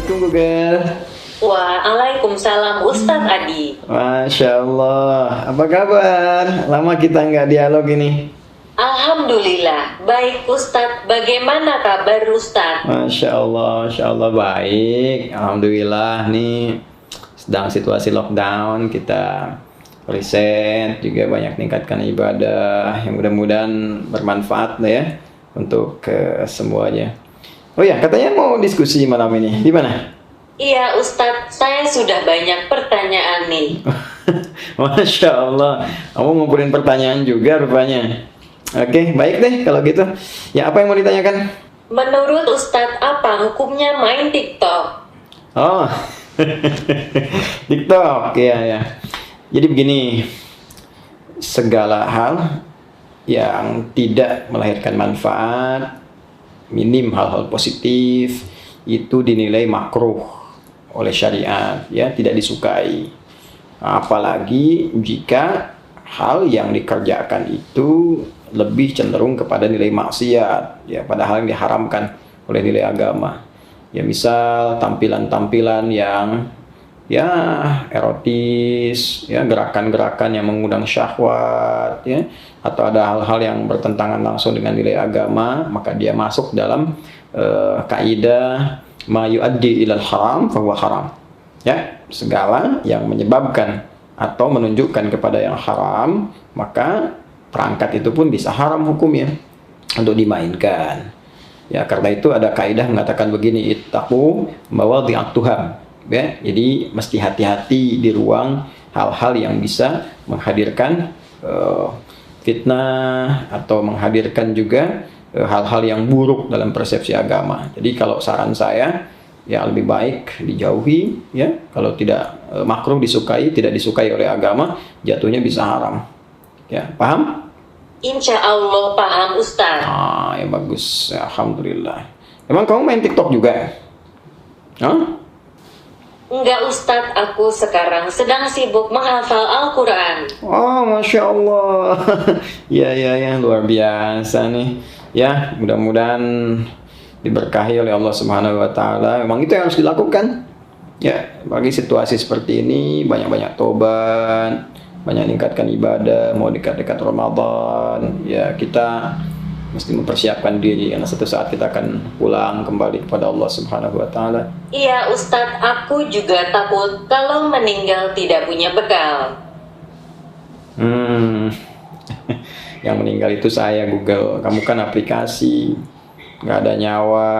Assalamualaikum Google. Waalaikumsalam Ustadz Adi. Masya Allah. Apa kabar? Lama kita nggak dialog ini. Alhamdulillah, baik Ustadz. Bagaimana kabar Ustadz? Masya Allah baik. Alhamdulillah nih sedang situasi lockdown, kita riset juga banyak meningkatkan ibadah yang mudah-mudahan bermanfaat ya untuk semuanya. Oh ya, katanya mau diskusi malam ini. Di mana? Iya Ustadz, saya sudah banyak pertanyaan nih. Masya Allah, kamu ngumpulin pertanyaan juga rupanya. Oke, baik deh kalau gitu. Ya, apa yang mau ditanyakan? Menurut Ustadz, apa hukumnya main TikTok? Oh, TikTok, ya. Jadi begini, segala hal yang tidak melahirkan manfaat, minim hal-hal positif, itu dinilai makruh oleh syariat, ya, tidak disukai. Apalagi jika hal yang dikerjakan itu lebih cenderung kepada nilai maksiat, ya, padahal yang diharamkan oleh nilai agama. Ya, misal tampilan-tampilan yang ya erotis, ya, gerakan-gerakan yang mengundang syahwat, ya, atau ada hal-hal yang bertentangan langsung dengan nilai agama, maka dia masuk dalam kaidah ma yuaddi ilal haram fahuwa haram. Ya, segala yang menyebabkan atau menunjukkan kepada yang haram, maka perangkat itu pun bisa haram hukumnya untuk dimainkan. Ya, karena itu ada kaidah mengatakan begini, ittaqu mawadhi'at tuham. Ya, jadi mesti hati-hati di ruang hal-hal yang bisa menghadirkan fitnah atau menghadirkan juga hal-hal yang buruk dalam persepsi agama. Jadi kalau saran saya, ya lebih baik dijauhi, ya. Kalau tidak makruh disukai, tidak disukai oleh agama, jatuhnya bisa haram. Ya, paham? Insya Allah paham Ustadz. Ya bagus, ya, alhamdulillah. Emang kamu main TikTok juga? Hah? Enggak Ustadz, aku sekarang sedang sibuk menghafal Al-Quran. Oh, Masya Allah. Ya, luar biasa nih. Ya, mudah-mudahan diberkahi oleh Allah Subhanahu wa Ta'ala. Memang itu yang harus dilakukan. Ya, bagi situasi seperti ini, banyak-banyak tobat, banyak meningkatkan ibadah, mau dekat-dekat Ramadan. Ya, kita mesti mempersiapkan diri, karena satu saat kita akan pulang kembali kepada Allah Subhanahu wa Ta'ala. Iya Ustadz, aku juga takut kalau meninggal tidak punya bekal. Yang meninggal itu saya, Google. Kamu kan aplikasi, nggak ada nyawa,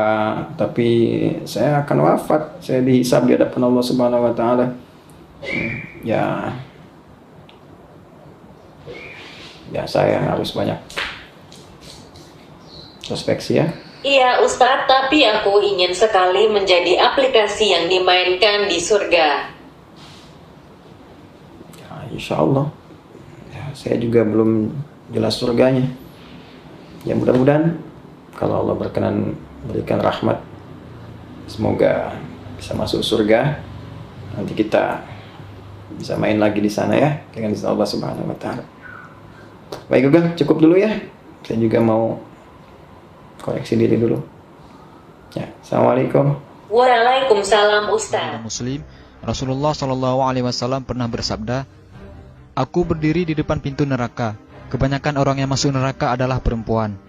tapi saya akan wafat, saya dihisab di hadapan Allah Subhanahu wa Ta'ala. Ya, saya harus banyak introspeksi ya. Iya Ustadz, tapi aku ingin sekali menjadi aplikasi yang dimainkan di surga. Ya, insya Allah. Ya, saya juga belum jelas surganya. Ya, mudah-mudahan kalau Allah berkenan berikan rahmat, semoga bisa masuk surga. Nanti kita bisa main lagi di sana ya, dengan izin Allah Subhanahu wa Ta'ala. Baik Google, cukup dulu ya. Saya juga mau koreksi diri dulu. Ya, assalamualaikum. Waalaikumsalam Ustadz. Muslim, Rasulullah Shallallahu Alaihi Wasallam pernah bersabda, "Aku berdiri di depan pintu neraka. Kebanyakan orang yang masuk neraka adalah perempuan."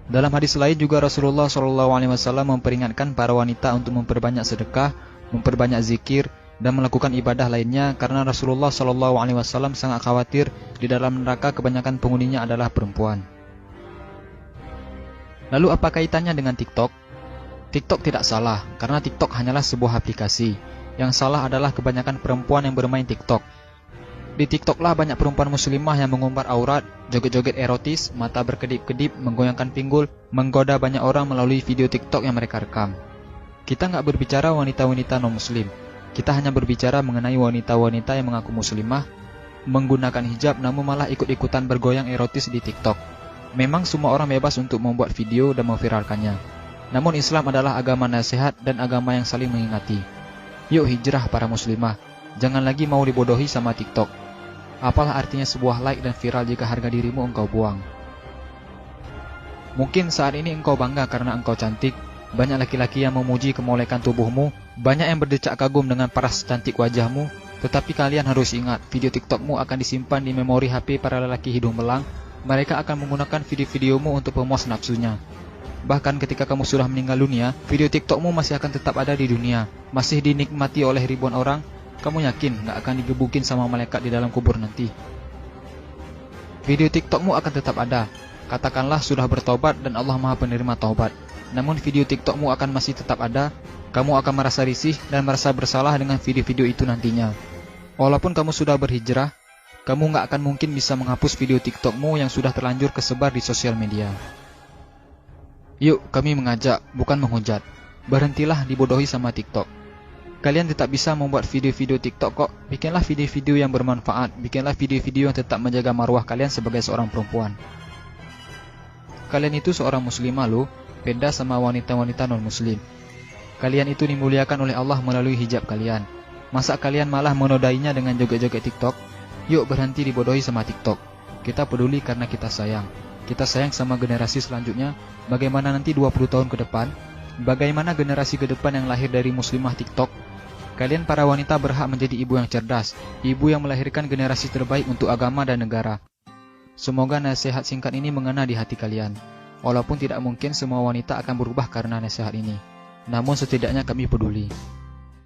Dalam hadis lain juga Rasulullah Shallallahu Alaihi Wasallam memperingatkan para wanita untuk memperbanyak sedekah, memperbanyak zikir, dan melakukan ibadah lainnya karena Rasulullah Shallallahu Alaihi Wasallam sangat khawatir di dalam neraka kebanyakan penghuninya adalah perempuan. Lalu apa kaitannya dengan TikTok? TikTok tidak salah, karena TikTok hanyalah sebuah aplikasi. Yang salah adalah kebanyakan perempuan yang bermain TikTok. Di TikToklah banyak perempuan muslimah yang mengumbar aurat, joget-joget erotis, mata berkedip-kedip, menggoyangkan pinggul, menggoda banyak orang melalui video TikTok yang mereka rekam. Kita nggak berbicara wanita-wanita non-muslim. Kita hanya berbicara mengenai wanita-wanita yang mengaku muslimah, menggunakan hijab namun malah ikut-ikutan bergoyang erotis di TikTok. Memang semua orang bebas untuk membuat video dan memviralkannya. Namun Islam adalah agama nasihat dan agama yang saling mengingati. Yuk hijrah para muslimah. Jangan lagi mau dibodohi sama TikTok. Apalah artinya sebuah like dan viral jika harga dirimu engkau buang. Mungkin saat ini engkau bangga karena engkau cantik, Banyak laki-laki yang memuji kemolekan tubuhmu, banyak yang berdecak kagum dengan paras cantik wajahmu, tetapi kalian harus ingat, video TikTokmu akan disimpan di memori HP para lelaki hidung belang. Mereka akan menggunakan video-videomu untuk pemuas nafsunya. Bahkan ketika kamu sudah meninggal dunia, video TikTokmu masih akan tetap ada di dunia, masih dinikmati oleh ribuan orang. Kamu yakin nggak akan digebukin sama malaikat di dalam kubur nanti? Video TikTokmu akan tetap ada. Katakanlah sudah bertobat dan Allah Maha Penerima taubat. Namun video TikTokmu akan masih tetap ada. Kamu akan merasa risih dan merasa bersalah dengan video-video itu nantinya. Walaupun kamu sudah berhijrah, kamu nggak akan mungkin bisa menghapus video TikTokmu yang sudah terlanjur kesebar di sosial media. Yuk, kami mengajak, bukan menghujat. Berhentilah dibodohi sama TikTok. Kalian tetap bisa membuat video-video TikTok kok. Bikinlah video-video yang bermanfaat. Bikinlah video-video yang tetap menjaga marwah kalian sebagai seorang perempuan. Kalian itu seorang muslimah loh, beda sama wanita-wanita non-muslim. Kalian itu dimuliakan oleh Allah melalui hijab kalian. Masa kalian malah menodainya dengan joget-joget TikTok? Yuk berhenti dibodohi sama TikTok. Kita peduli karena kita sayang. Kita sayang sama generasi selanjutnya. Bagaimana nanti 20 tahun ke depan? Bagaimana generasi ke depan yang lahir dari muslimah TikTok? Kalian para wanita berhak menjadi ibu yang cerdas, ibu yang melahirkan generasi terbaik untuk agama dan negara. Semoga nasihat singkat ini mengena di hati kalian. Walaupun tidak mungkin semua wanita akan berubah karena nasihat ini. Namun setidaknya kami peduli.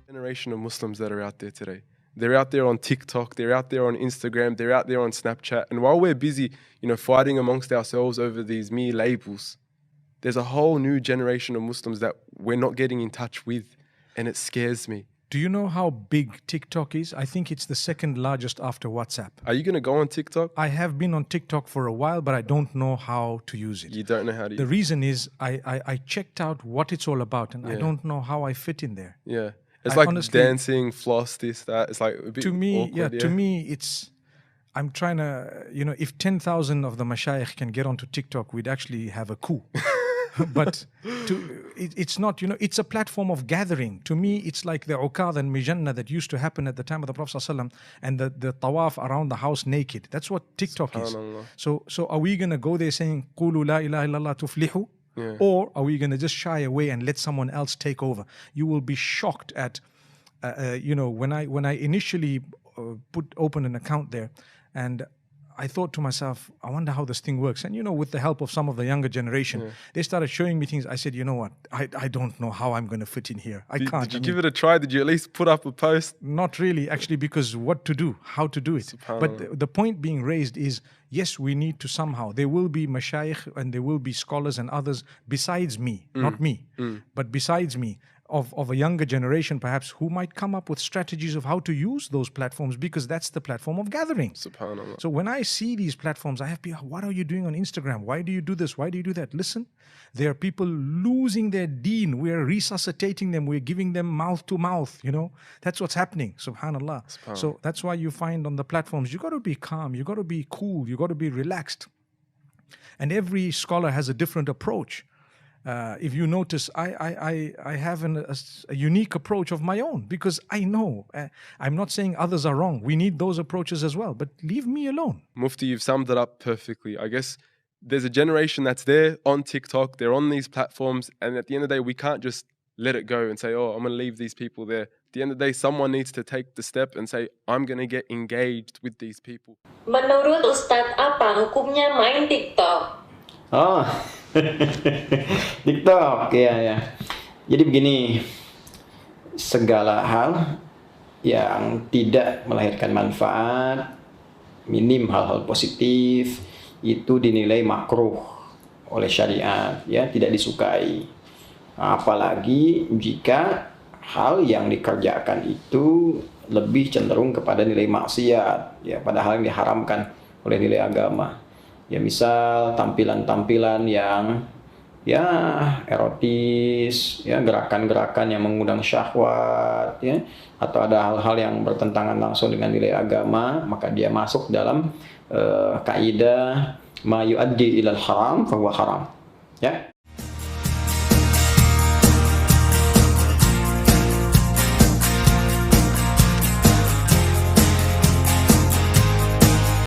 Generation of Muslims that are out there today. They're out there on TikTok, they're out there on Instagram, they're out there on Snapchat. And while we're busy, fighting amongst ourselves over these mere labels, there's a whole new generation of Muslims that we're not getting in touch with, and it scares me. Do you know how big TikTok is? I think it's the second largest after WhatsApp. Are you going to go on TikTok? I have been on TikTok for a while, but I don't know how to use it. You don't know how to The reason is I checked out what it's all about, and I don't know how I fit in there. Yeah. It's I like honestly- dancing, floss, this, that. It's like a bit To me, awkward, to me, I'm trying to, if 10,000 of the mashayikh can get onto TikTok, we'd actually have a coup. But it's not, it's a platform of gathering. To me, it's like the ukad and mijanna that used to happen at the time of the Prophet ﷺ, and the tawaf around the house naked. That's what TikTok is. So are we going to go there saying, Qulu la ilaha illallah tuflihu? Yeah. Or are we going to just shy away and let someone else take over? You will be shocked at, when I initially opened an account there, and I thought to myself, I wonder how this thing works. And with the help of some of the younger generation, they started showing me things. I said, you know what? I don't know how I'm going to fit in here. I can't. Did you give it a try? Did you at least put up a post? Not really, actually, because what to do, how to do it. But the point being raised is, yes, we need to somehow. There will be mashayikh and there will be scholars and others besides me, not me, but besides me, of a younger generation perhaps, who might come up with strategies of how to use those platforms, because that's the platform of gathering. SubhanAllah. So when I see these platforms, I have people, what are you doing on Instagram? Why do you do this? Why do you do that? Listen, there are people losing their deen. We're resuscitating them. We're giving them mouth to mouth, That's what's happening, subhanAllah. So that's why you find on the platforms, you got to be calm. You got to be cool. You got to be relaxed. And every scholar has a different approach. If you notice, I have a unique approach of my own, because I know, I'm not saying others are wrong. We need those approaches as well, but leave me alone. Mufti, you've summed it up perfectly. I guess there's a generation that's there on TikTok, they're on these platforms, and at the end of the day, we can't just let it go and say, oh, I'm going to leave these people there. At the end of the day, someone needs to take the step and say, I'm going to get engaged with these people. Menurut Ustadz, apa hukumnya main TikTok? Oh, TikTok, ya. Jadi begini, segala hal yang tidak melahirkan manfaat, minim hal-hal positif, itu dinilai makruh oleh syariat, ya, tidak disukai. Apalagi jika hal yang dikerjakan itu lebih cenderung kepada nilai maksiat, ya, padahal yang diharamkan oleh nilai agama. Ya, misal tampilan-tampilan yang erotis, ya, gerakan-gerakan yang mengundang syahwat, ya, atau ada hal-hal yang bertentangan langsung dengan nilai agama, maka dia masuk dalam kaidah ma yuaddi ilal haram fahuwa haram, ya.